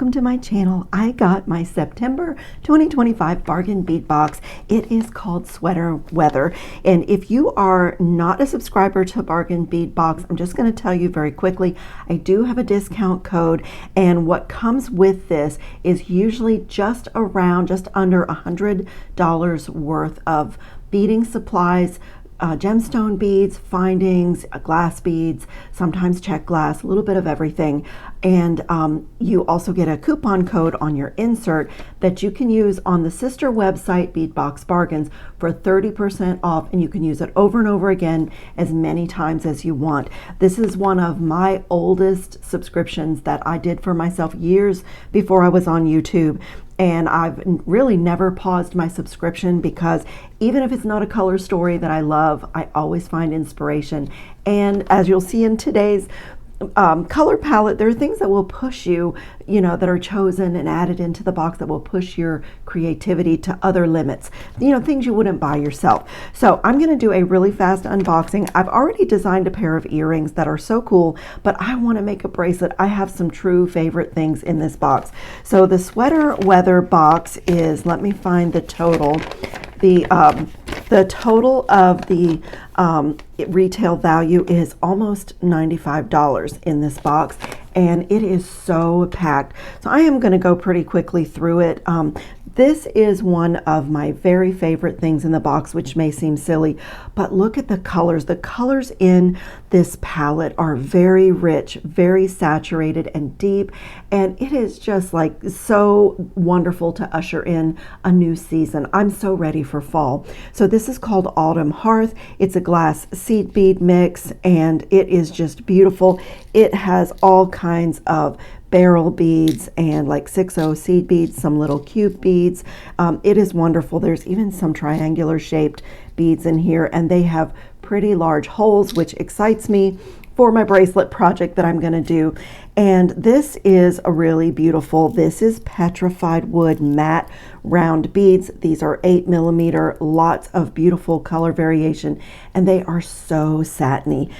welcome to my channel. I got my September 2025 bargain bead box. It is called Sweater Weather, and if you are not a subscriber to bargain bead box, I'm just going to tell you very quickly, I do have a discount code, and what comes with this is usually just under $100 worth of beading supplies, gemstone beads, findings, glass beads, sometimes check glass, a little bit of everything. And you also get a coupon code on your insert that you can use on the sister website, Beadbox Bargains, for 30% off, and you can use it over and over again as many times as you want. This is one of my oldest subscriptions that I did for myself years before I was on YouTube. And I've really never paused my subscription because even if it's not a color story that I love, I always find inspiration. And as you'll see in today's color palette, there are things that will push you, that are chosen and added into the box that will push your creativity to other limits, things you wouldn't buy yourself. So I'm going to do a really fast unboxing. I've already designed a pair of earrings that are so cool, but I want to make a bracelet. I have some true favorite things in this box. So the Sweater Weather box is, let me find the total. The total of the retail value is almost $95 in this box, and it is so packed. So I am going to go pretty quickly through it. This is one of my very favorite things in the box, which may seem silly, but look at the colors. The colors in this palette are very rich, very saturated and deep, and it is just like so wonderful to usher in a new season. I'm so ready for fall. So this is called Autumn Hearth. It's a glass seed bead mix, and it is just beautiful. It has all kinds of barrel beads and like 6/0 seed beads, some little cube beads. It is wonderful. There's even some triangular shaped beads in here, and they have pretty large holes, which excites me for my bracelet project that I'm going to do. And this is a really beautiful, this is petrified wood matte round beads. These are 8mm, lots of beautiful color variation, and they are so satiny.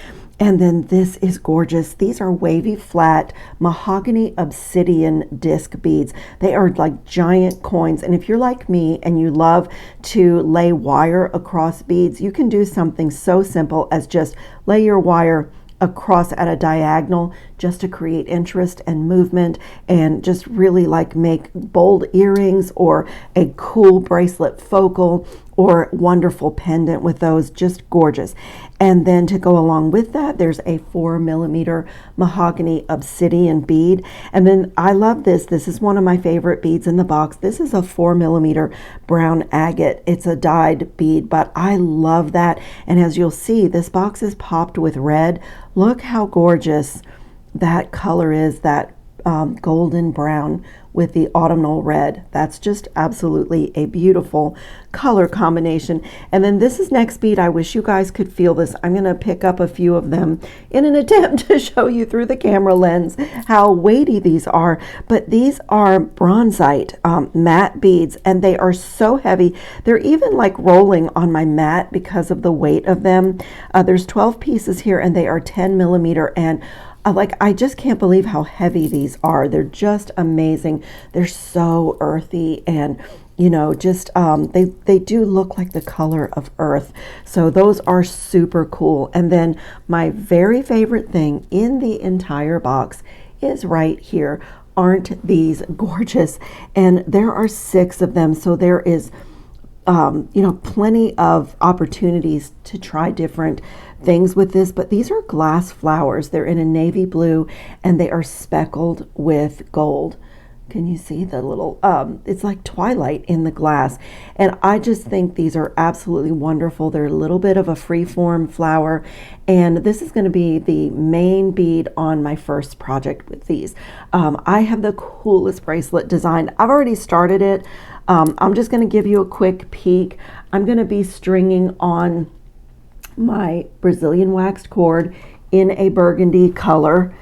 And then this is gorgeous. These are wavy flat mahogany obsidian disc beads. They are like giant coins. And if you're like me and you love to lay wire across beads, you can do something so simple as just lay your wire across at a diagonal just to create interest and movement, and just really like make bold earrings or a cool bracelet focal or wonderful pendant with those. Just gorgeous. And then to go along with that, there's a 4mm mahogany obsidian bead. And then I love this. This is one of my favorite beads in the box. This is a 4mm brown agate. It's a dyed bead, but I love that. And as you'll see, this box is popped with red. Look how gorgeous that color is, that golden brown with the autumnal red. That's just absolutely a beautiful color combination. And then this is next bead. I wish you guys could feel this. I'm going to pick up a few of them in an attempt to show you through the camera lens how weighty these are. But these are bronzite matte beads, and they are so heavy. They're even like rolling on my mat because of the weight of them. There's 12 pieces here, and they are 10mm, and I just can't believe how heavy these are. They're just amazing. They're so earthy, and just they do look like the color of earth. So those are super cool. And then my very favorite thing in the entire box is right here. Aren't these gorgeous? And there are 6 of them, so there is plenty of opportunities to try different things with this. But these are glass flowers. They're in a navy blue, and they are speckled with gold. Can you see the little, it's like twilight in the glass. And I just think these are absolutely wonderful. They're a little bit of a free-form flower. And this is going to be the main bead on my first project with these. I have the coolest bracelet design. I've already started it. I'm just going to give you a quick peek. I'm going to be stringing on my Brazilian waxed cord in a burgundy color,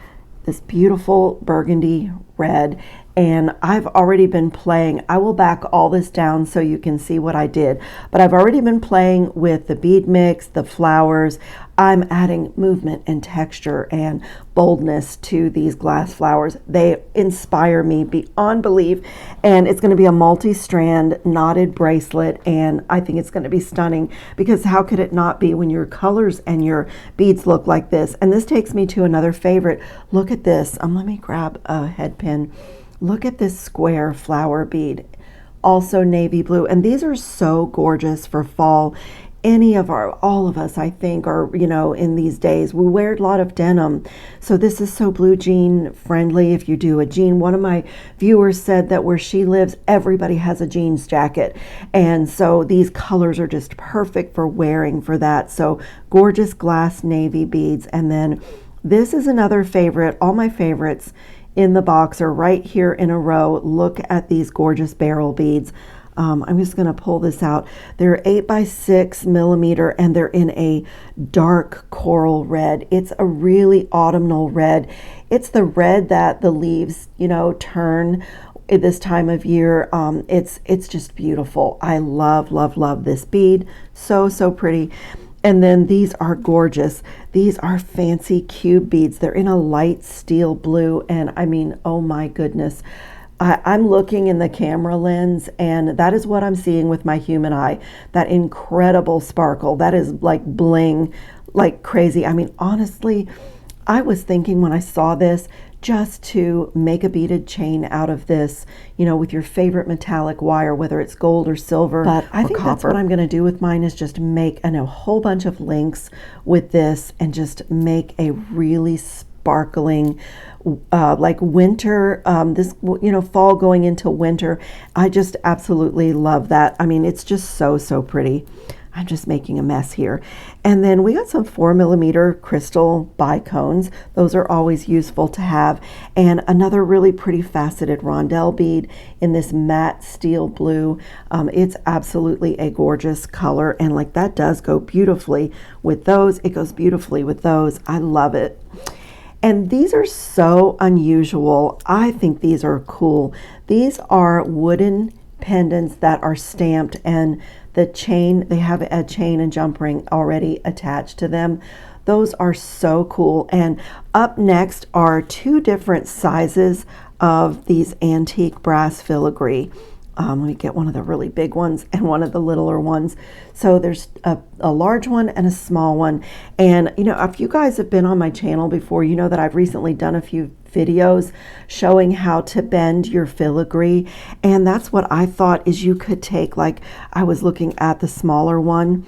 this beautiful burgundy red. and I've already been playing. I will back all this down so you can see what I did, but I've already been playing with the bead mix, the flowers. I'm adding movement and texture and boldness to these glass flowers. They inspire me beyond belief, and it's going to be a multi-strand knotted bracelet, and I think it's going to be stunning, because how could it not be when your colors and your beads look like this? And this takes me to another favorite. Look at this. Let me grab a head pin. Look at this square flower bead, also navy blue, and these are so gorgeous for fall. All of us, I think, are, in these days, we wear a lot of denim. So this is so blue jean friendly if you do a jean. One of my viewers said that where she lives, everybody has a jeans jacket. And so these colors are just perfect for wearing for that. So gorgeous glass navy beads. And then this is another favorite. All my favorites in the box are right here in a row. Look at these gorgeous barrel beads. I'm just going to pull this out. They're 8x6mm, and they're in a dark coral red. It's a really autumnal red. It's the red that the leaves, turn at this time of year. It's just beautiful. I love, love, love this bead. So, so pretty. And then these are gorgeous. These are fancy cube beads. They're in a light steel blue, and I mean, oh my goodness. I'm looking in the camera lens, and that is what I'm seeing with my human eye. That incredible sparkle. That is like bling, like crazy. I mean, honestly, I was thinking when I saw this, just to make a beaded chain out of this, with your favorite metallic wire, whether it's gold or silver. But I think that's what I'm going to do with mine, is just make a whole bunch of links with this and just make a really sparkling, like winter, this, fall going into winter. I just absolutely love that. I mean, it's just so, so pretty. I'm just making a mess here. And then we got some 4mm crystal bicones. Those are always useful to have. And another really pretty faceted rondelle bead in this matte steel blue. It's absolutely a gorgeous color. And like that does go beautifully with those. It goes beautifully with those. I love it. And these are so unusual. I think these are cool. These are wooden pendants that are stamped, and the chain, they have a chain and jump ring already attached to them. Those are so cool. And up next are two different sizes of these antique brass filigree. Let me get one of the really big ones and one of the littler ones. So there's a large one and a small one. And if you guys have been on my channel before, you know that I've recently done a few videos showing how to bend your filigree. And that's what I thought is you could take, like I was looking at the smaller one.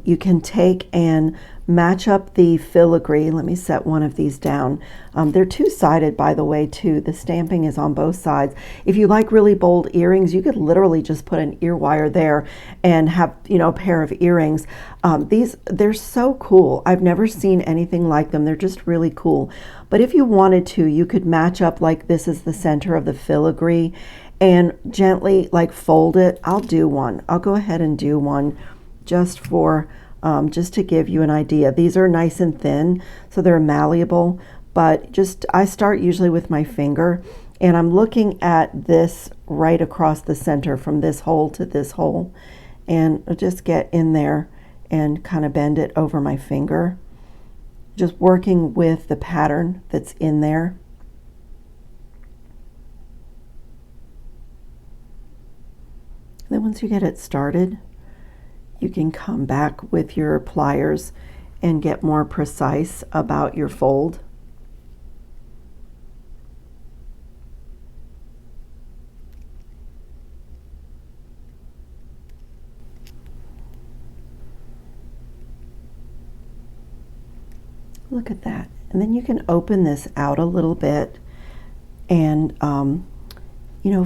You can take and match up the filigree. Let me set one of these down. They're two-sided, by the way, too. The stamping is on both sides. If you like really bold earrings, you could literally just put an ear wire there and have, a pair of earrings. They're so cool. I've never seen anything like them. They're just really cool. But if you wanted to, you could match up like this is the center of the filigree and gently like fold it. I'll do one. I'll go ahead and do one just for just to give you an idea. These are nice and thin, so they're malleable, but I start usually with my finger, and I'm looking at this right across the center from this hole to this hole, and I'll just get in there and kind of bend it over my finger, just working with the pattern that's in there. Then once you get it started, you can come back with your pliers and get more precise about your fold. Look at that. And then you can open this out a little bit and,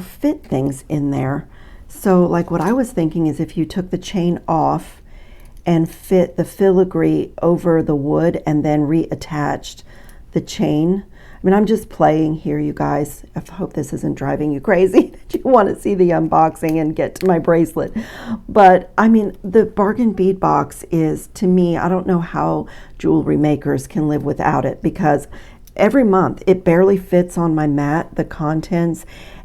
fit things in there. So like what I was thinking is if you took the chain off and fit the filigree over the wood and then reattached the chain. I mean, I'm just playing here, you guys. I hope this isn't driving you crazy that you want to see the unboxing and get to my bracelet. But I mean, the bargain bead box is, to me, I don't know how jewelry makers can live without it, because every month. It barely fits on my mat, the contents,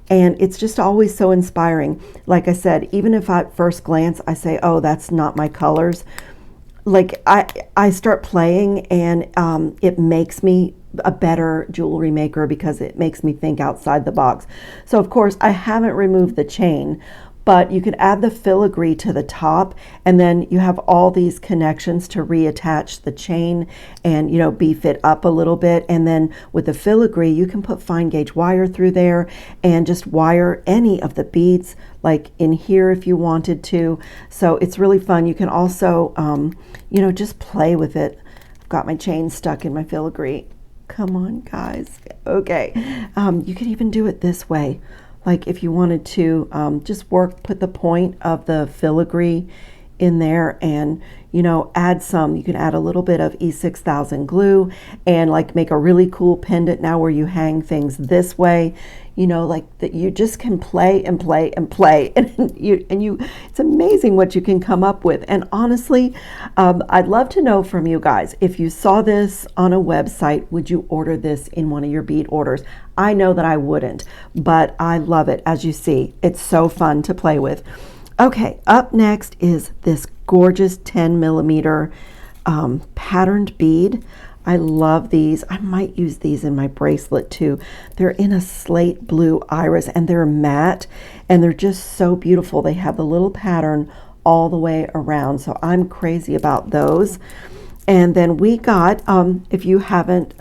and it's just always so inspiring. Like I said, even if at first glance I say, oh, that's not my colors, like I start playing, and it makes me a better jewelry maker because it makes me think outside the box. So of course I haven't removed the chain, but you could add the filigree to the top, and then you have all these connections to reattach the chain and, you know, beef it up a little bit. And then with the filigree, you can put fine gauge wire through there and just wire any of the beads, like in here if you wanted to. So it's really fun. You can also, you know, just play with it. I've got my chain stuck in my filigree. Come on, guys. Okay. You could even do it this way. Like if you wanted to just put the point of the filigree in there and, you know, add some, you can add a little bit of E6000 glue and like make a really cool pendant now where you hang things this way, you know, like that. You just can play and play and play, and it's amazing what you can come up with. And honestly, I'd love to know from you guys, if you saw this on a website, would you order this in one of your bead orders? I know that I wouldn't, but I love it. As you see, it's so fun to play with. Okay, up next is this gorgeous 10 millimeter patterned bead. I love these. I might use these in my bracelet too. They're in a slate blue iris, and they're matte, and they're just so beautiful. They have the little pattern all the way around, so I'm crazy about those. And then we got, if you haven't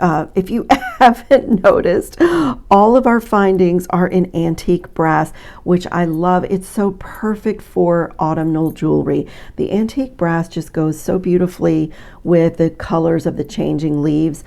noticed, all of our findings are in antique brass, which I love. It's so perfect for autumnal jewelry. The antique brass just goes so beautifully with the colors of the changing leaves.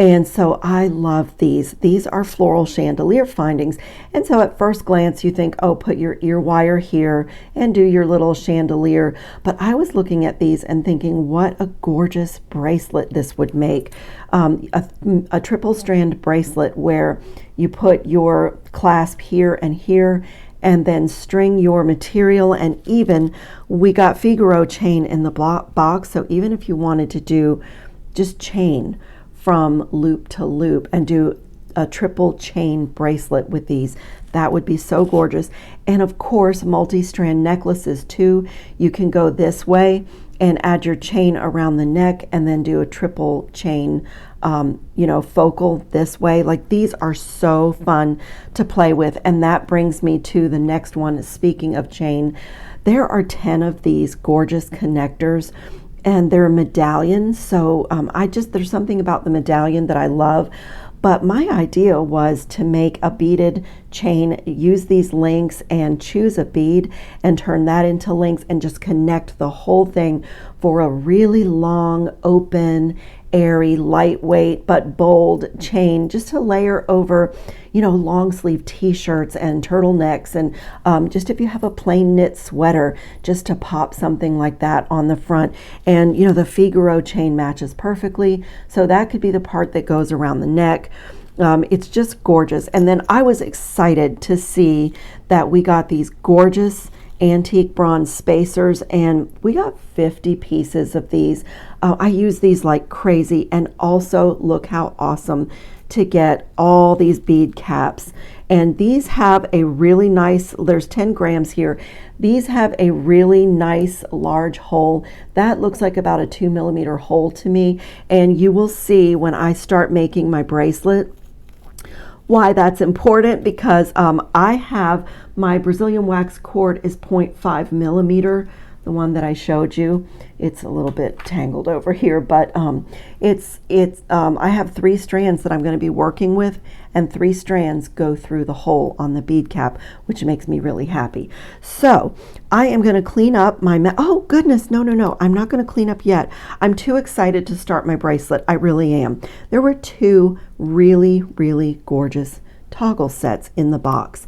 And so I love these. These are floral chandelier findings. And so at first glance, you think, oh, put your ear wire here and do your little chandelier. But I was looking at these and thinking, what a gorgeous bracelet this would make. A triple strand bracelet where you put your clasp here and then string your material. And even we got Figaro chain in the box. So even if you wanted to do just chain from loop to loop and do a triple chain bracelet with these, that would be so gorgeous. And of course, multi-strand necklaces too. You can go this way and add your chain around the neck and then do a triple chain, you know, focal this way. Like, these are so fun to play with. And that brings me to the next one. Speaking of chain, there are 10 of these gorgeous connectors, and they're medallions. So there's something about the medallion that I love. But my idea was to make a beaded chain, use these links and choose a bead and turn that into links and just connect the whole thing for a really long, open, airy, lightweight, but bold chain, just to layer over, you know, long sleeve t-shirts and turtlenecks. And just if you have a plain knit sweater, just to pop something like that on the front. And, you know, the Figaro chain matches perfectly. So that could be the part that goes around the neck. It's just gorgeous. And then I was excited to see that we got these gorgeous antique bronze spacers, and we got 50 pieces of these. I use these like crazy. And also look how awesome to get all these bead caps. And these have a really nice, there's 10 grams here. These have a really nice large hole. That looks like about a 2 millimeter hole to me. And you will see when I start making my bracelet why that's important, because I have my Brazilian wax cord is 0.5 millimeter, the one that I showed you. It's a little bit tangled over here, but I have 3 strands that I'm going to be working with, and 3 strands go through the hole on the bead cap, which makes me really happy. So I am going to clean up my, oh goodness, no, I'm not going to clean up yet. I'm too excited to start my bracelet. I really am. There were 2 really, really gorgeous toggle sets in the box,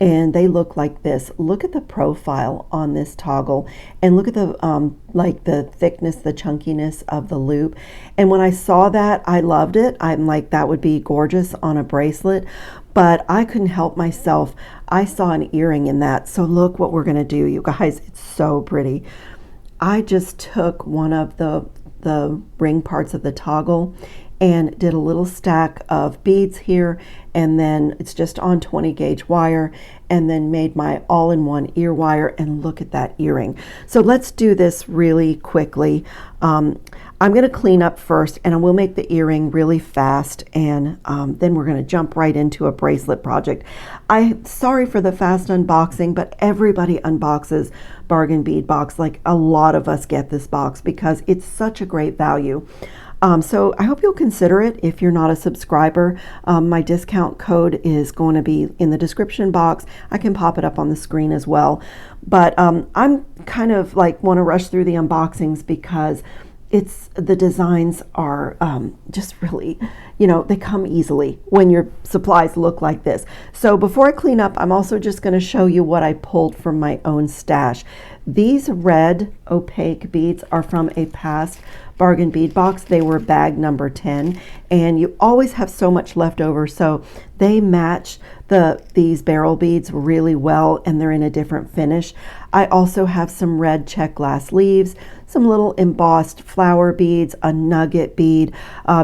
and they look like this. Look at the profile on this toggle, and look at the like the thickness, the chunkiness of the loop. And when I saw that, I loved it. I'm like, that would be gorgeous on a bracelet, but I couldn't help myself. I saw an earring in that. So look what we're gonna do, you guys. It's so pretty. I just took one of the ring parts of the toggle, and did a little stack of beads here, and then it's just on 20 gauge wire, and then made my all-in-one ear wire. And look at that earring. So let's do this really quickly. I'm going to clean up first, and I will make the earring really fast, and then we're going to jump right into a bracelet project. I'm sorry for the fast unboxing, but everybody unboxes Bargain Bead Box. Like, a lot of us get this box because it's such a great value. So I hope you'll consider it if you're not a subscriber. My discount code is going to be in the description box. I can pop it up on the screen as well. But I'm kind of like want to rush through the unboxings because the designs are just really, you know, they come easily when your supplies look like this. So before I clean up, I'm also just going to show you what I pulled from my own stash. These red opaque beads are from a past Bargain Bead Box. They were bag number 10, and you always have so much left over, so they match these barrel beads really well, and they're in a different finish. I also have some red check glass leaves, some little embossed flower beads, a nugget bead,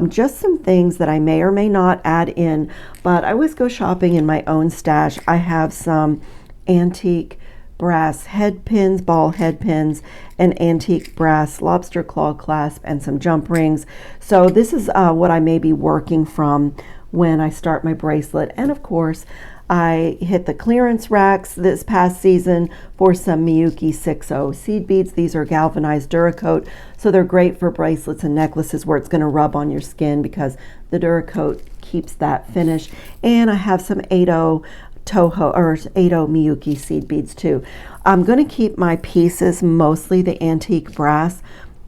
just some things that I may or may not add in, but I always go shopping in my own stash. I have some antique brass head pins, ball head pins, an antique brass lobster claw clasp, and some jump rings. So this is what I may be working from when I start my bracelet. And of course, I hit the clearance racks this past season for some Miyuki 6.0 seed beads. These are galvanized Duracoat, so they're great for bracelets and necklaces where it's going to rub on your skin because the Duracoat keeps that finish. And I have some 8.0 Toho or 8.0 Miyuki seed beads too. I'm going to keep my pieces mostly the antique brass,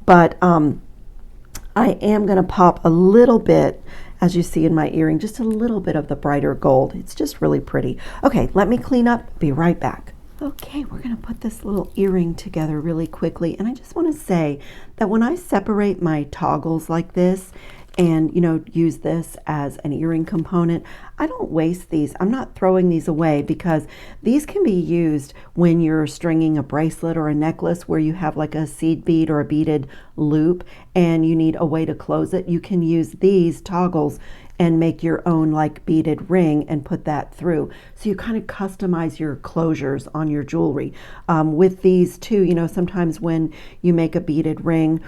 but I am going to pop a little bit, as you see in my earring, just a little bit of the brighter gold. It's just really pretty. Okay, let me clean up, be right back. Okay, we're going to put this little earring together really quickly, and I just want to say that when I separate my toggles like this and, you know, use this as an earring component, I don't waste these. I'm not throwing these away because these can be used when you're stringing a bracelet or a necklace where you have like a seed bead or a beaded loop and you need a way to close it. You can use these toggles and make your own like beaded ring and put that through. So you kind of customize your closures on your jewelry. With these too, you know, sometimes when you make a beaded ring,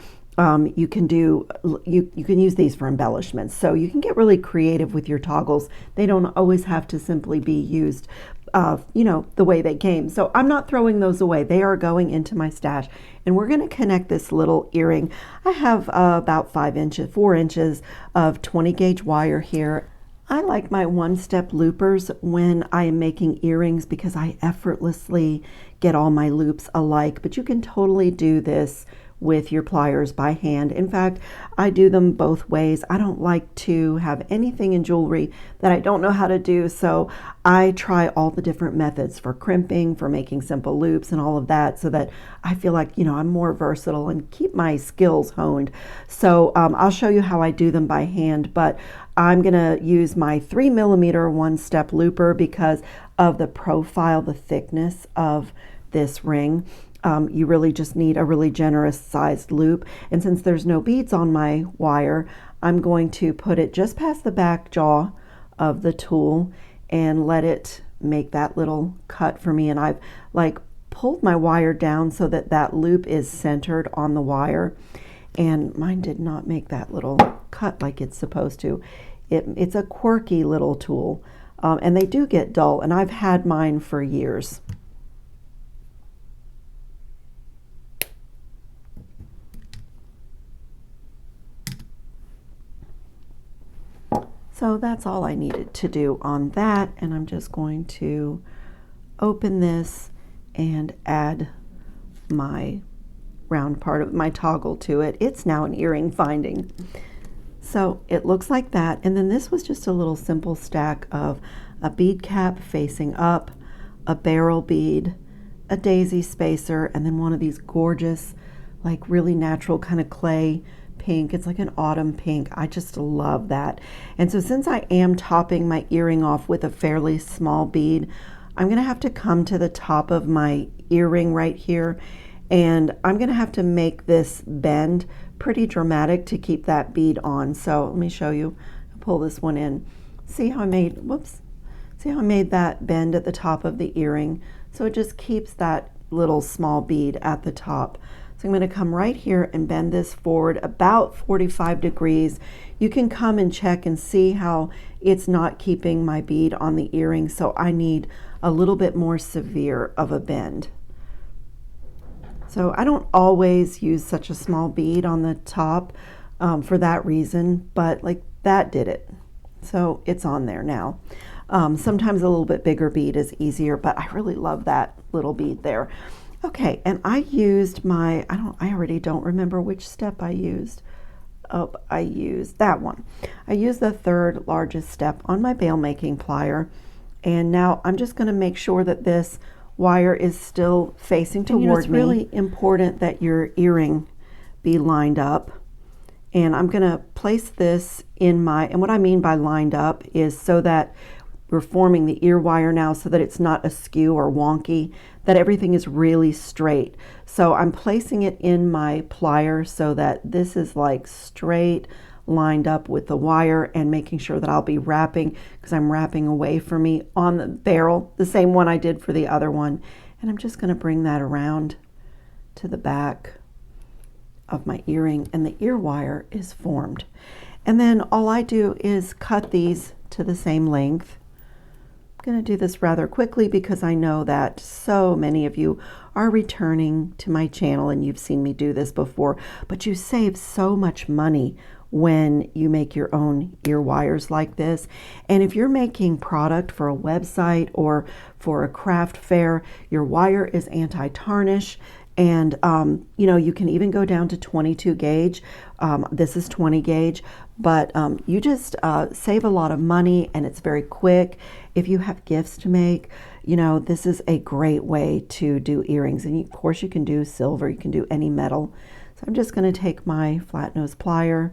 you can use these for embellishments. So you can get really creative with your toggles. They don't always have to simply be used, you know, the way they came. So I'm not throwing those away. They are going into my stash, and we're going to connect this little earring. I have about 4 inches of 20 gauge wire here. I like my one-step loopers when I am making earrings because I effortlessly get all my loops alike, but you can totally do this with your pliers by hand. In fact, I do them both ways. I don't like to have anything in jewelry that I don't know how to do, so I try all the different methods for crimping, for making simple loops and all of that, so that I feel like, you know, I'm more versatile and keep my skills honed. So I'll show you how I do them by hand, but I'm gonna use my 3mm one-step looper because of the profile, the thickness of this ring. You really just need a really generous sized loop, and since there's no beads on my wire, I'm going to put it just past the back jaw of the tool and let it make that little cut for me. And I've like pulled my wire down so that that loop is centered on the wire, and mine did not make that little cut like it's supposed to. It's a quirky little tool, and they do get dull, and I've had mine for years. So that's all I needed to do on that, and I'm just going to open this and add my round part of my toggle to it. It's now an earring finding. So it looks like that, and then this was just a little simple stack of a bead cap facing up, a barrel bead, a daisy spacer, and then one of these gorgeous, like really natural kind of clay pink. It's like an autumn pink. I just love that. And so since I am topping my earring off with a fairly small bead, I'm gonna have to come to the top of my earring right here, and I'm gonna have to make this bend pretty dramatic to keep that bead on. So let me show you. I'll pull this one in. See how I made, whoops, see how I made that bend at the top of the earring? So it just keeps that little small bead at the top. So I'm going to come right here and bend this forward about 45 degrees. You can come and check and see how it's not keeping my bead on the earring. So I need a little bit more severe of a bend. So I don't always use such a small bead on the top for that reason, but like that did it. So it's on there now. Sometimes a little bit bigger bead is easier, but I really love that little bead there. Okay, and I used my, I already don't remember which step I used. Oh, I used that one. I used the third largest step on my bail making plier. And now I'm just going to make sure that this wire is still facing toward me. It's really important that your earring be lined up. And I'm going to place this in my, and what I mean by lined up is so that we're forming the ear wire now so that it's not askew or wonky, that everything is really straight. So I'm placing it in my plier so that this is like straight lined up with the wire, and making sure that I'll be wrapping, because I'm wrapping away from me on the barrel, the same one I did for the other one. And I'm just going to bring that around to the back of my earring, and the ear wire is formed. And then all I do is cut these to the same length. I'm going to do this rather quickly because I know that so many of you are returning to my channel and you've seen me do this before, but you save so much money when you make your own ear wires like this. And if you're making product for a website or for a craft fair, your wire is anti-tarnish. And you know, you can even go down to 22 gauge. This is 20 gauge, but you just save a lot of money, and it's very quick. If you have gifts to make, you know, this is a great way to do earrings. And of course you can do silver, you can do any metal. So I'm just going to take my flat nose plier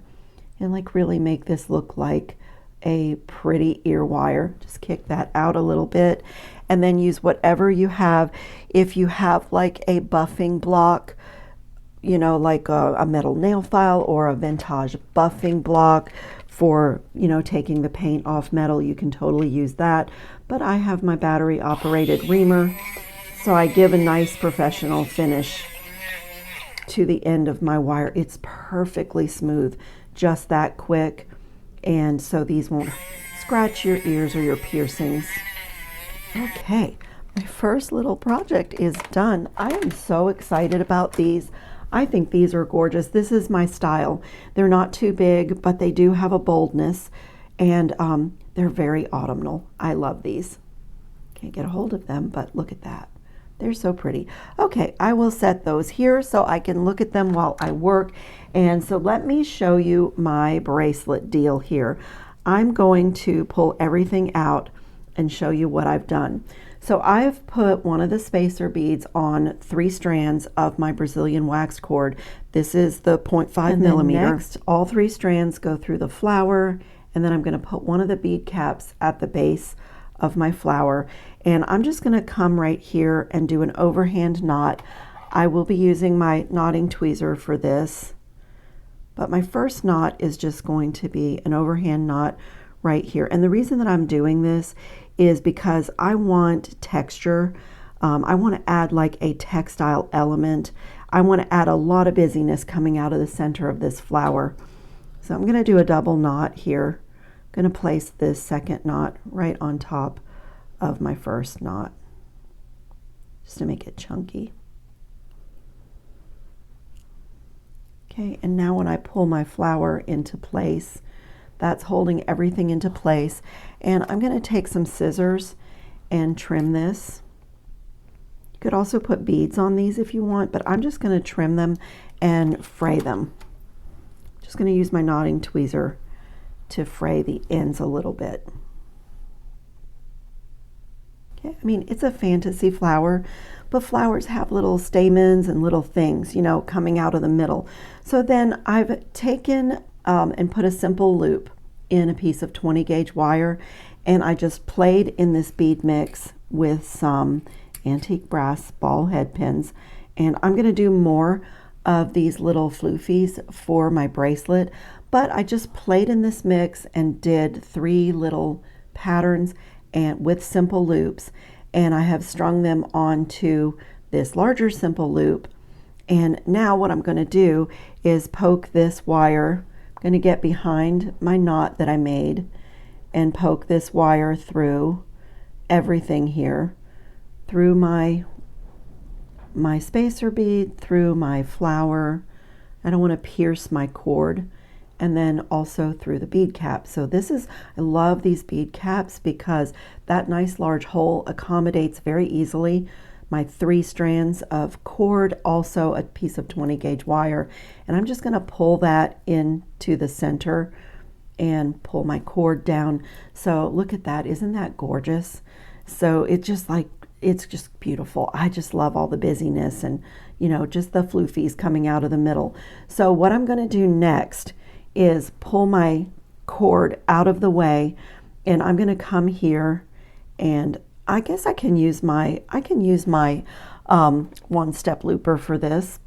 and like really make this look like a pretty ear wire. Just kick that out a little bit, and then use whatever you have. If you have like a buffing block, you know, like a metal nail file or a vintage buffing block for, you know, taking the paint off metal, you can totally use that. But I have my battery operated reamer, so I give a nice professional finish to the end of my wire. It's perfectly smooth, just that quick. And so these won't scratch your ears or your piercings. Okay, my first little project is done. I am so excited about these. I think these are gorgeous. This is my style. They're not too big, but they do have a boldness, and they're very autumnal. I love these. Can't get a hold of them, but look at that. They're so pretty. Okay, I will set those here so I can look at them while I work. And so let me show you my bracelet deal here. I'm going to pull everything out and show you what I've done. So I've put one of the spacer beads on 3 strands of my Brazilian wax cord. This is the 0.5 millimeter. Next, all 3 strands go through the flower, and then I'm going to put one of the bead caps at the base of my flower, and I'm just going to come right here and do an overhand knot. I will be using my knotting tweezer for this, but my first knot is just going to be an overhand knot right here. And the reason that I'm doing this is because I want texture. I want to add like a textile element. I want to add a lot of busyness coming out of the center of this flower. So I'm going to do a double knot here. I'm going to place this second knot right on top of my first knot, just to make it chunky. Okay, and now when I pull my flower into place, that's holding everything into place. And I'm going to take some scissors and trim this. You could also put beads on these if you want, but I'm just going to trim them and fray them. Just going to use my knotting tweezer to fray the ends a little bit. Okay, I mean, it's a fantasy flower, but flowers have little stamens and little things, you know, coming out of the middle. So then I've taken and put a simple loop in a piece of 20 gauge wire, and I just played in this bead mix with some antique brass ball head pins, and I'm going to do more of these little floofies for my bracelet, but I just played in this mix and did 3 little patterns and with simple loops, and I have strung them onto this larger simple loop. And now what I'm going to do is poke this wire. I'm going to get behind my knot that I made and poke this wire through everything here, through my spacer bead, through my flower. I don't want to pierce my cord, and then also through the bead cap. So this is, I love these bead caps because that nice large hole accommodates very easily my 3 strands of cord, also a piece of 20 gauge wire. And I'm just going to pull that into the center and pull my cord down. So look at that, isn't that gorgeous? So it's just like, it's just beautiful. I just love all the busyness and, you know, just the floofies coming out of the middle. So what I'm going to do next is pull my cord out of the way, and I'm going to come here, and I guess I can use my one-step looper for this,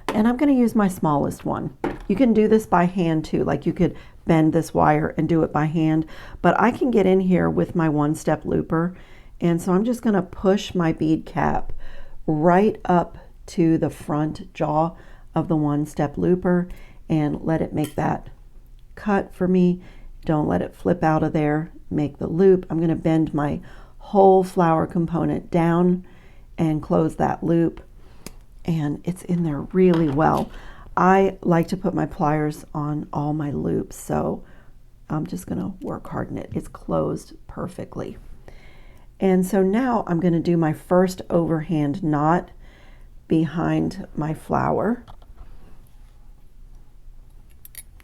and I'm going to use my smallest one. You can do this by hand too, like you could bend this wire and do it by hand, but I can get in here with my one-step looper. And so I'm just going to push my bead cap right up to the front jaw of the one-step looper and let it make that cut for me. Don't let it flip out of there. Make the loop. I'm going to bend my whole flower component down and close that loop, and it's in there really well. I like to put my pliers on all my loops, so I'm just going to work hard in it. It's closed perfectly. And so now I'm going to do my first overhand knot behind my flower.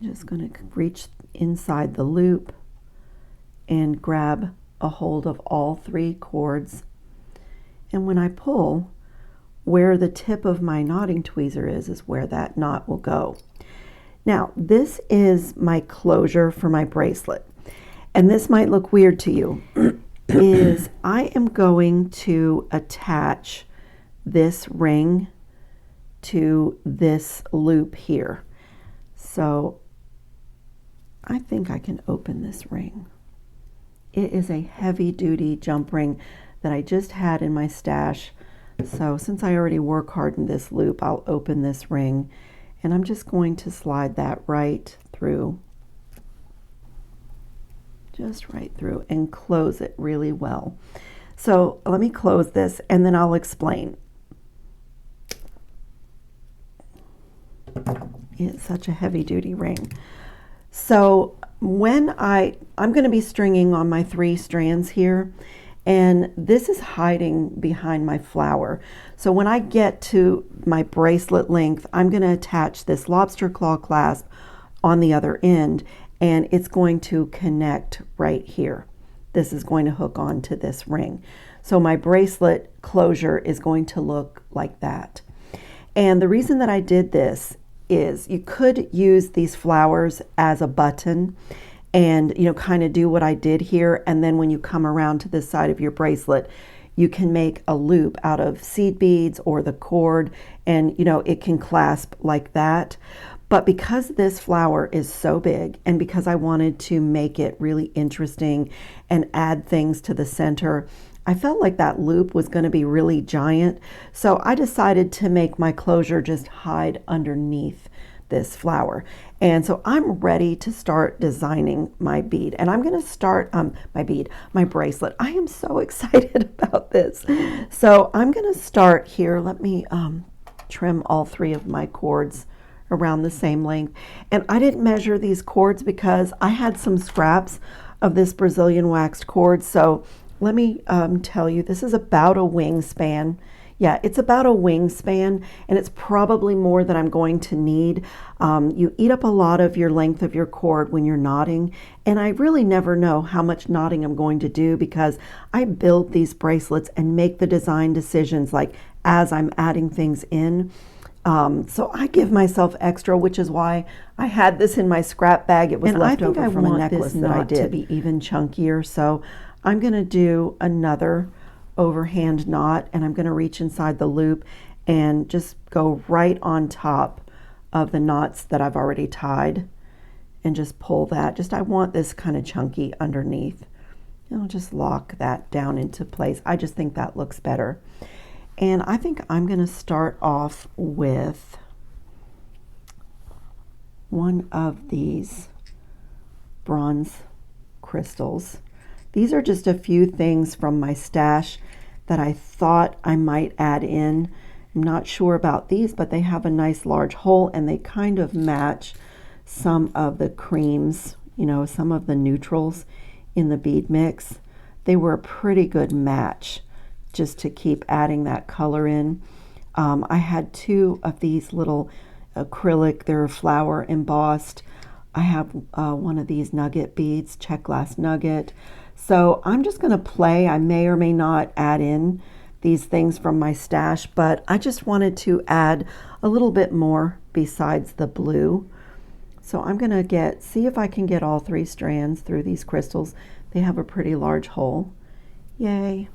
Just going to reach inside the loop and grab a hold of all 3 cords. And when I pull, where the tip of my knotting tweezer is where that knot will go. Now, this is my closure for my bracelet. And this might look weird to you. Is I am going to attach this ring to this loop here. So I think I can open this ring. It is a heavy duty jump ring that I just had in my stash. So since I already work hard in this loop, I'll open this ring, and I'm just going to slide that right through, just right through, and close it really well. So let me close this and then I'll explain. It's such a heavy duty ring. So when I'm going to be stringing on my 3 strands here, and this is hiding behind my flower. So when I get to my bracelet length, I'm going to attach this lobster claw clasp on the other end, and it's going to connect right here. This is going to hook onto this ring. So my bracelet closure is going to look like that. And the reason that I did this is you could use these flowers as a button and, you know, kind of do what I did here. And then when you come around to this side of your bracelet, you can make a loop out of seed beads or the cord, and, you know, it can clasp like that. But because this flower is so big, and because I wanted to make it really interesting and add things to the center, I felt like that loop was going to be really giant. So I decided to make my closure just hide underneath this flower. And so I'm ready to start designing my bead, and I'm going to start my bracelet. I am so excited about this. So I'm going to start here. Let me trim all 3 of my cords around the same length. And I didn't measure these cords because I had some scraps of this Brazilian waxed cord. So let me tell you, this is about a wingspan. Yeah, it's about a wingspan, and it's probably more than I'm going to need. You eat up a lot of your length of your cord when you're knotting, and I really never know how much knotting I'm going to do because I build these bracelets and make the design decisions like as I'm adding things in. So I give myself extra, which is why I had this in my scrap bag. It was left over from a necklace that I did to be even chunkier. So I'm going to do another overhand knot, and I'm going to reach inside the loop, and just go right on top of the knots that I've already tied and just pull that. Just I want this kind of chunky underneath. And I'll just lock that down into place. I just think that looks better. And I think I'm going to start off with one of these bronze crystals. These are just a few things from my stash that I thought I might add in. I'm not sure about these, but they have a nice large hole and they kind of match some of the creams, you know, some of the neutrals in the bead mix. They were a pretty good match just to keep adding that color in. I had two of these little acrylic, they're flower embossed. I have one of these nugget beads, check glass nugget. So I'm just going to play. I may or may not add in these things from my stash, but I just wanted to add a little bit more besides the blue. So I'm going to see if I can get all 3 strands through these crystals. They have a pretty large hole. Yay.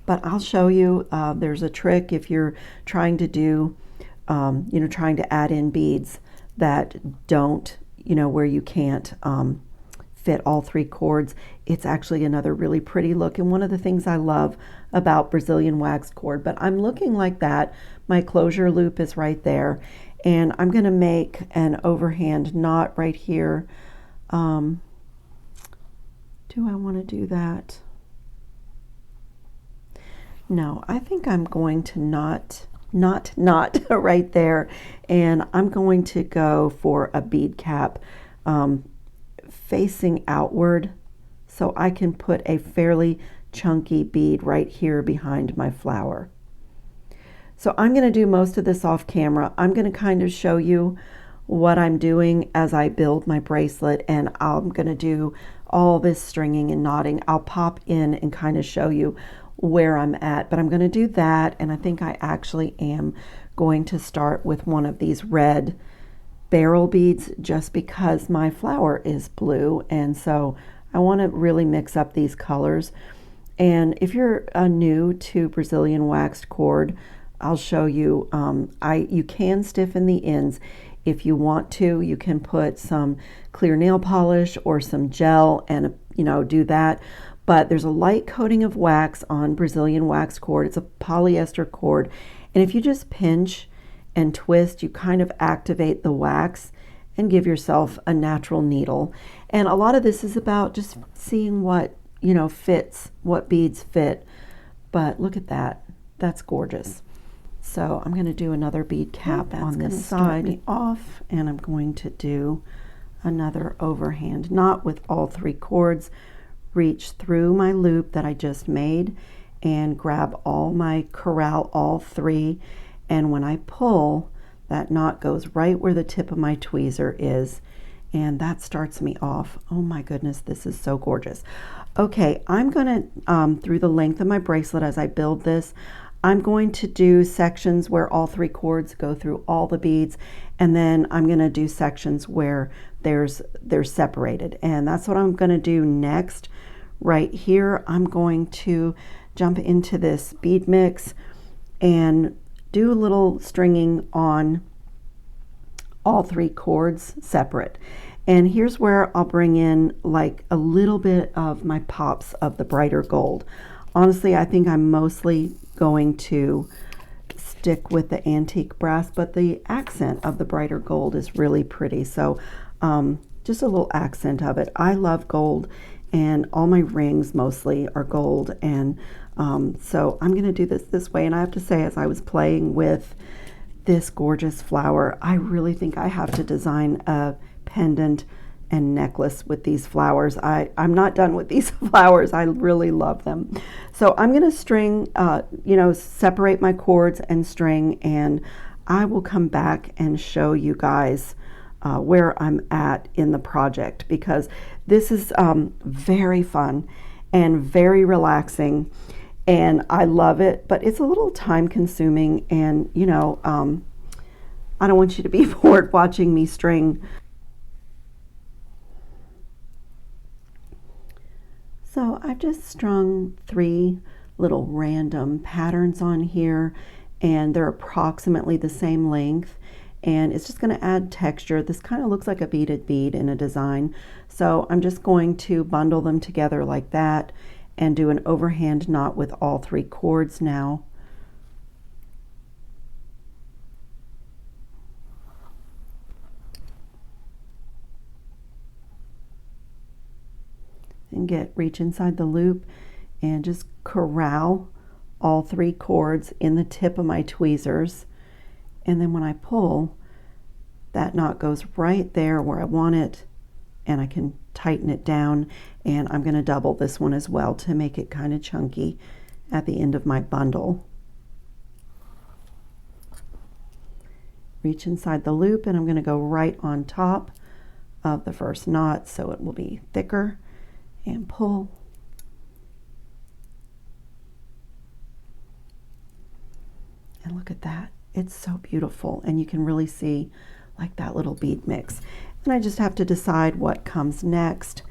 But I'll show you, there's a trick if you're trying to do, trying to add in beads that don't, where you can't fit all 3 cords. It's actually another really pretty look, and one of the things I love about Brazilian wax cord. But I'm looking like that. My closure loop is right there, and I'm going to make an overhand knot right here. Do I want to do that? No, I think I'm going to not right there, and I'm going to go for a bead cap facing outward so I can put a fairly chunky bead right here behind my flower. So I'm going to do most of this off camera. I'm going to kind of show you what I'm doing as I build my bracelet, and I'm going to do all this stringing and knotting. I'll pop in and kind of show you where I'm at, but I'm going to do that, and I think I actually am going to start with one of these red barrel beads just because my flower is blue, and so I want to really mix up these colors. And if you're new to Brazilian waxed cord, I'll show you, you can stiffen the ends if you want to. You can put some clear nail polish or some gel and do that. But there's a light coating of wax on Brazilian wax cord. It's a polyester cord, and if you just pinch and twist, you kind of activate the wax and give yourself a natural needle. And a lot of this is about just seeing what fits, what beads fit. But look at that, that's gorgeous. So I'm going to do another bead cap on this side off, and I'm going to do another overhand knot with all 3 cords. Reach through my loop that I just made and grab corral all 3, and when I pull, that knot goes right where the tip of my tweezer is, and that starts me off. Oh my goodness, this is so gorgeous. Okay, I'm gonna through the length of my bracelet as I build this, I'm going to do sections where all 3 cords go through all the beads, and then I'm going to do sections where they're separated, and that's what I'm going to do next. Right here, I'm going to jump into this bead mix and do a little stringing on all 3 cords separate. And here's where I'll bring in like a little bit of my pops of the brighter gold. Honestly, I think I'm mostly going to stick with the antique brass, but the accent of the brighter gold is really pretty. So just a little accent of it. I love gold, and all my rings mostly are gold, and so I'm going to do this way. And I have to say, as I was playing with this gorgeous flower, I really think I have to design a pendant and necklace with these flowers. I'm not done with these flowers. I really love them. So I'm going to string, separate my cords and string, and I will come back and show you guys where I'm at in the project, because this is very fun and very relaxing, and I love it, but it's a little time consuming, and I don't want you to be bored watching me string. So I've just strung 3 little random patterns on here, and they're approximately the same length, and it's just going to add texture. This kind of looks like a beaded bead in a design, so I'm just going to bundle them together like that and do an overhand knot with all 3 cords now. And reach inside the loop and just corral all 3 cords in the tip of my tweezers, and then when I pull, that knot goes right there where I want it, and I can tighten it down. And I'm going to double this one as well to make it kind of chunky at the end of my bundle. Reach inside the loop, and I'm going to go right on top of the first knot so it will be thicker, and pull. And look at that. It's so beautiful, and you can really see like that little bead mix. And I just have to decide what comes next.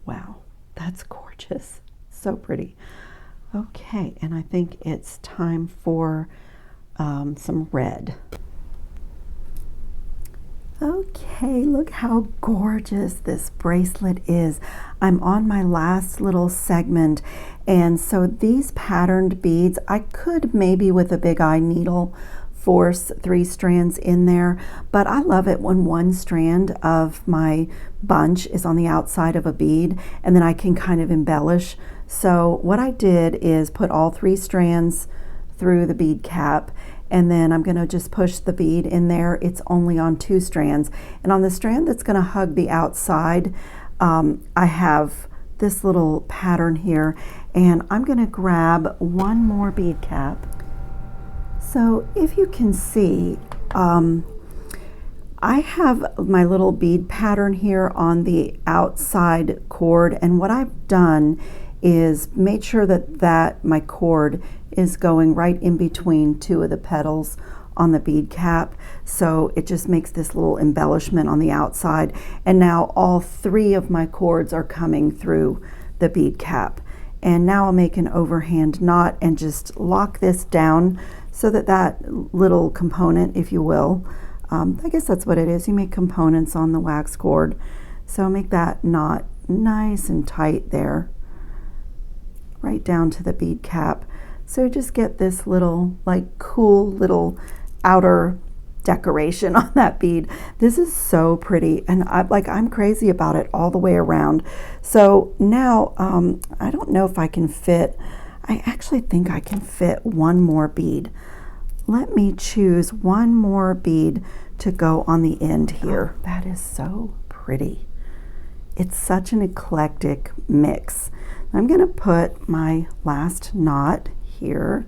Wow, that's gorgeous. So pretty. Okay, and I think it's time for some red. Okay, look how gorgeous this bracelet is. I'm on my last little segment, and so these patterned beads, I could maybe with a big eye needle force 3 strands in there, but I love it when 1 strand of my bunch is on the outside of a bead, and then I can kind of embellish. So what I did is put all 3 strands through the bead cap, and then I'm going to just push the bead in there. It's only on 2 strands, and on the strand that's going to hug the outside, I have this little pattern here, and I'm going to grab 1 more bead cap. So if you can see, I have my little bead pattern here on the outside cord, and what I've done is made sure that my cord is going right in between 2 of the petals on the bead cap, so it just makes this little embellishment on the outside. And now all 3 of my cords are coming through the bead cap, and now I'll make an overhand knot and just lock this down so that little component, if you will, I guess that's what it is, you make components on the wax cord, so make that knot nice and tight there right down to the bead cap. So just get this little like cool little outer decoration on that bead. This is so pretty, and I'm crazy about it all the way around. So now I don't know if I can fit, I actually think I can fit 1 more bead. Let me choose 1 more bead to go on the end here. Oh, that is so pretty. It's such an eclectic mix. I'm going to put my last knot here.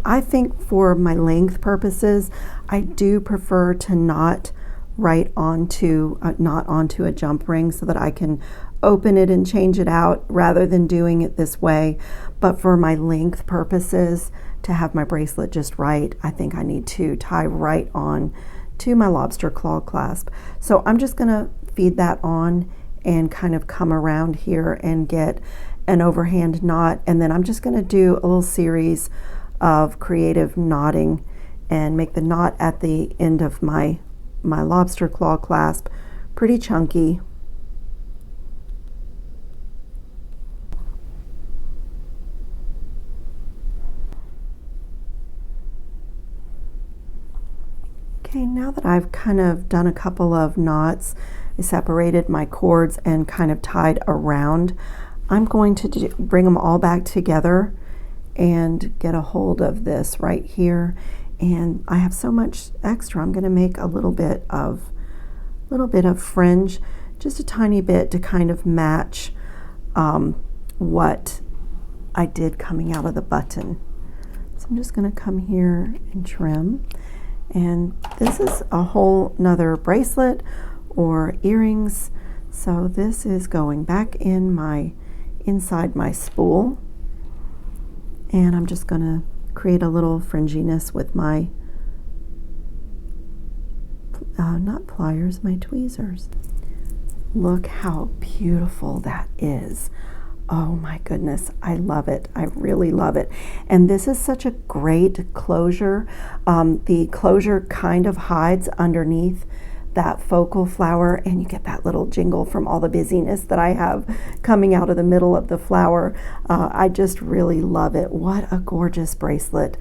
I think for my length purposes, I do prefer to knot right onto a jump ring so that I can open it and change it out rather than doing it this way. But for my length purposes, to have my bracelet just right, I think I need to tie right on to my lobster claw clasp. So I'm just going to feed that on and kind of come around here and get an overhand knot, and then I'm just going to do a little series of creative knotting and make the knot at the end of my lobster claw clasp pretty chunky. Okay, now that I've kind of done a couple of knots, I separated my cords and kind of tied around, I'm going to bring them all back together and get a hold of this right here. And I have so much extra, I'm going to make a little bit of fringe, just a tiny bit to kind of match what I did coming out of the button. So I'm just going to come here and trim. And this is a whole nother bracelet or earrings. So this is going back in inside my spool. And I'm just going to create a little fringiness with my, not pliers, my tweezers. Look how beautiful that is. Oh my goodness, I love it. I really love it. And this is such a great closure. The closure kind of hides underneath that focal flower, and you get that little jingle from all the busyness that I have coming out of the middle of the flower. I just really love it. What a gorgeous bracelet.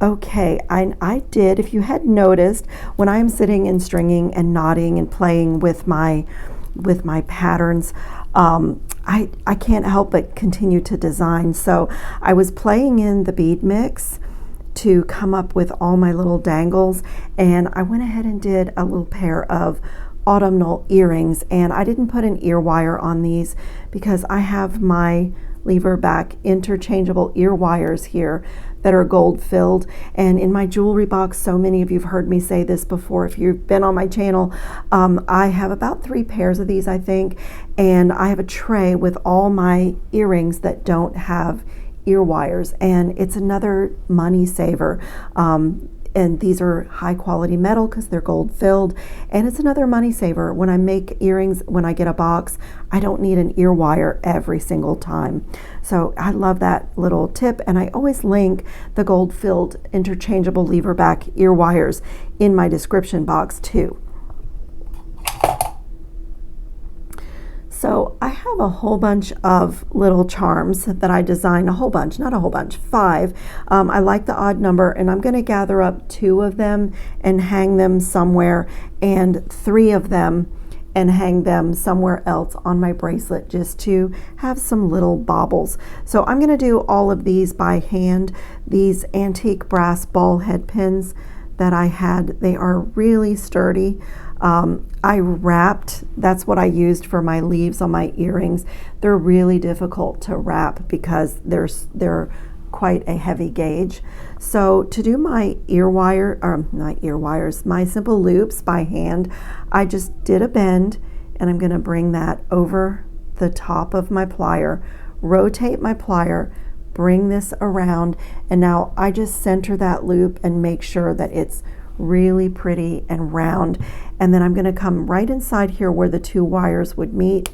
Okay, I did, if you had noticed, when I'm sitting and stringing and knotting and playing with my patterns, I can't help but continue to design. So I was playing in the bead mix to come up with all my little dangles, and I went ahead and did a little pair of autumnal earrings, and I didn't put an ear wire on these because I have my lever back interchangeable ear wires here that are gold filled. And in my jewelry box, so many of you have heard me say this before if you've been on my channel, I have about 3 pairs of these, I think, and I have a tray with all my earrings that don't have ear wires, and it's another money saver. And these are high quality metal because they're gold filled, and it's another money saver. When I make earrings, when I get a box, I don't need an ear wire every single time. So I love that little tip, and I always link the gold filled interchangeable lever back ear wires in my description box too. So I have a whole bunch of little charms that I designed, a whole bunch, not a whole bunch, 5. I like the odd number, and I'm going to gather up 2 of them and hang them somewhere, and 3 of them and hang them somewhere else on my bracelet just to have some little baubles. So I'm going to do all of these by hand. These antique brass ball head pins that I had, they are really sturdy. I wrapped, that's what I used for my leaves on my earrings. They're really difficult to wrap because they're quite a heavy gauge. So to do my my simple loops by hand, I just did a bend, and I'm going to bring that over the top of my plier, rotate my plier, bring this around, and now I just center that loop and make sure that it's really pretty and round. And then I'm going to come right inside here where the 2 wires would meet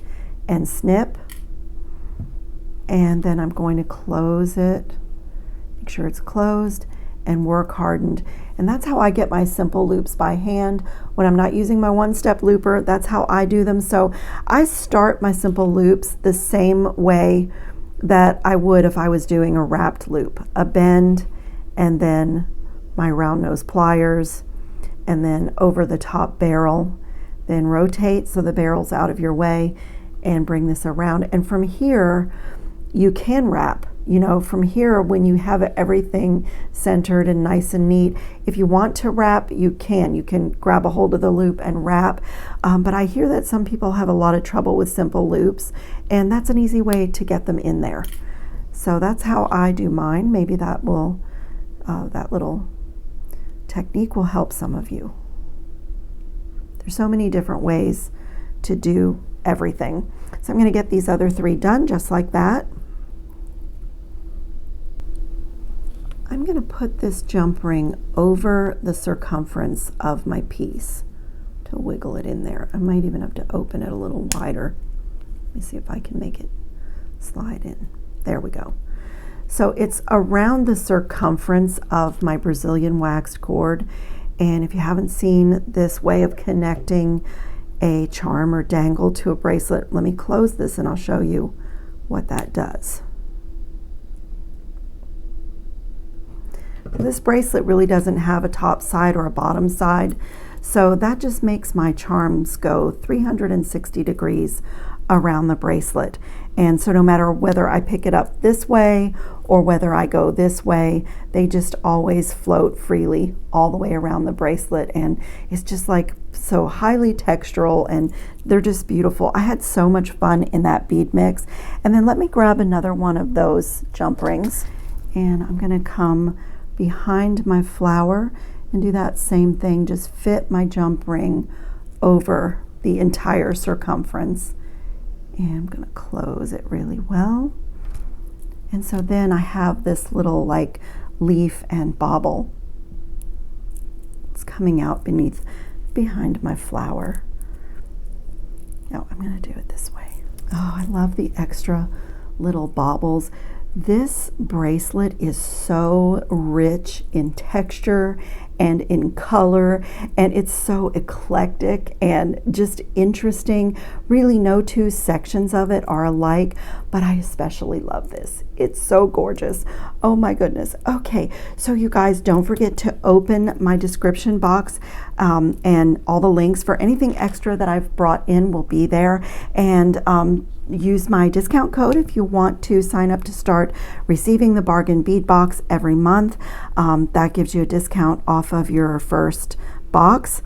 and snip, and then I'm going to close it, make sure it's closed, and work hardened. And that's how I get my simple loops by hand. When I'm not using my one-step looper, that's how I do them. So I start my simple loops the same way that I would if I was doing a wrapped loop, a bend, and then my round nose pliers, and then over the top barrel, then rotate so the barrel's out of your way, and bring this around. And from here you can wrap, from here, when you have everything centered and nice and neat, if you want to wrap, you can grab a hold of the loop and wrap. But I hear that some people have a lot of trouble with simple loops, and that's an easy way to get them in there. So that's how I do mine. Maybe that will that little technique will help some of you. There's so many different ways to do everything. So I'm going to get these other 3 done just like that. I'm going to put this jump ring over the circumference of my piece to wiggle it in there. I might even have to open it a little wider. Let me see if I can make it slide in. There we go. So it's around the circumference of my Brazilian waxed cord. And if you haven't seen this way of connecting a charm or dangle to a bracelet, let me close this and I'll show you what that does. This bracelet really doesn't have a top side or a bottom side, so that just makes my charms go 360 degrees around the bracelet. And so no matter whether I pick it up this way or whether I go this way, they just always float freely all the way around the bracelet, and it's just like so highly textural, and they're just beautiful. I had so much fun in that bead mix. And then let me grab another one of those jump rings, and I'm going to come behind my flower and do that same thing, just fit my jump ring over the entire circumference. And I'm going to close it really well. And so then I have this little like leaf and bauble. It's coming out behind my flower. Now I'm going to do it this way. Oh, I love the extra little baubles. This bracelet is so rich in texture and in color, and it's so eclectic and just interesting. Really, no two sections of it are alike, but I especially love this. It's so gorgeous. Oh my goodness. Okay, so you guys, don't forget to open my description box, and all the links for anything extra that I've brought in will be there. And use my discount code if you want to sign up to start receiving the bargain bead box every month. That gives you a discount off of your first box.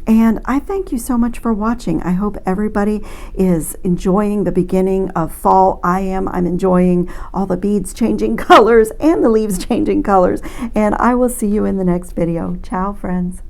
And I thank you so much for watching. I hope everybody is enjoying the beginning of fall. I am. I'm enjoying all the beads changing colors and the leaves changing colors. And I will see you in the next video. Ciao, friends.